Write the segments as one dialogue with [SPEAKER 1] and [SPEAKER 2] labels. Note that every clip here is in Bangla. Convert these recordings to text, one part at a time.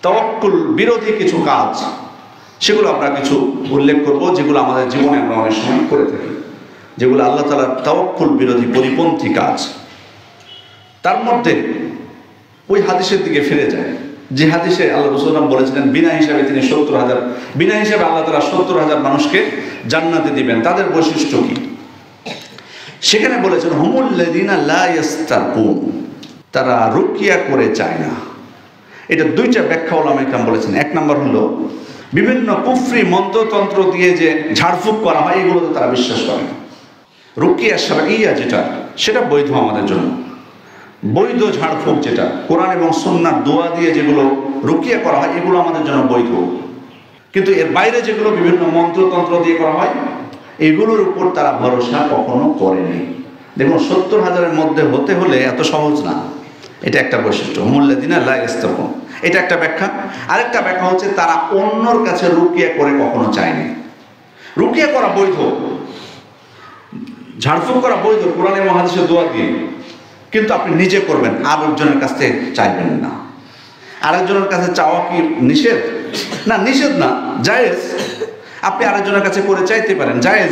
[SPEAKER 1] তাওয়াক্কুল বিরোধী কিছু কাজ, সেগুলো আমরা কিছু উল্লেখ করব, যেগুলো আমাদের জীবনে আমরা অনেক সময় করে থাকি, যেগুলো আল্লাহ তাআলার তাওয়াক্কুল বিরোধী পরিপন্থী কাজ। তার মধ্যে ওই হাদিসের দিকে ফিরে যায় যে হাদিসে আল্লাহ রাসূল বলেছিলেন বিনা হিসাবে তিনি ৭০,০০০, বিনা হিসাবে আল্লাহ তাআলা ৭০,০০০ মানুষকে জান্নাতে দিবেন। তাদের বৈশিষ্ট্য কি? সেখানে বলেছেন হুমুল্লাযিনা লা ইস্তারকুন, তারা রুকিয়া করে চায় না। এটা দুইটা ব্যাখ্যা ওলামায়ে কেরাম বলেছেন। এক নম্বর হলো বিভিন্ন কুফরি মন্ত্রতন্ত্র দিয়ে যে ঝাড়ফুঁক করা হয়, এগুলোতে তারা বিশ্বাস করে না। রুকিয়া শারঈয়া যেটা, সেটা বৈধ আমাদের জন্য। বৈধ ঝাড়ফুঁক যেটা কোরআন এবং সুন্নাহর দোয়া দিয়ে যেগুলো রুকিয়া করা হয়, এগুলো আমাদের জন্য বৈধ। কিন্তু এর বাইরে যেগুলো বিভিন্ন মন্ত্রতন্ত্র দিয়ে করা হয়, এগুলোর উপর তারা ভরসা কখনো করেনি। দেখুন ৭০,০০০-এর মধ্যে হতে হলে এত সহজ না। এটা একটা বৈশিষ্ট্য, হুমুল্লাযিনা লা ইস্তারকুন। এটা একটা ব্যাখ্যা। আরেকটা ব্যাখ্যা হচ্ছে তারা অন্যর কাছে রুকিয়া করে কখনো চায়নি। রুকিয়া করা বৈধ, ঝাড়ফুঁক করা বৈধ কোরআন এবং হাদিসের দোয়া দিয়ে, কিন্তু আপনি নিজে করবেন, আরেকজনের কাছ থেকে চাইবেন না। আরেকজনের কাছে চাওয়া কি নিষেধ? না, নিষেধ না, জায়েজ। আপনি আরেকজনের কাছে করে চাইতে পারেন, জায়েজ।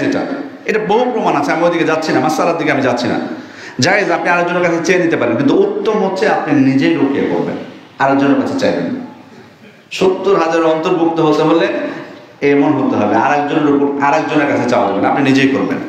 [SPEAKER 1] এটা বহু প্রমাণ আছে। আমি ওইদিকে যাচ্ছি না, মাসআলার দিকে আমি যাচ্ছি না। জায়েজ, আপনি আরেকজনের কাছে চেয়ে নিতে পারেন, কিন্তু উত্তম হচ্ছে আপনি নিজেই রুকিয়া করবেন, আরেকজনের কাছে চাইবেন না। ৭০,০০০ অন্তর্ভুক্ত হতে হলে এমন হতে হবে, আরেকজনের উপর আরেকজনের কাছে চাওয়া যাবে না, আপনি নিজেই করবেন।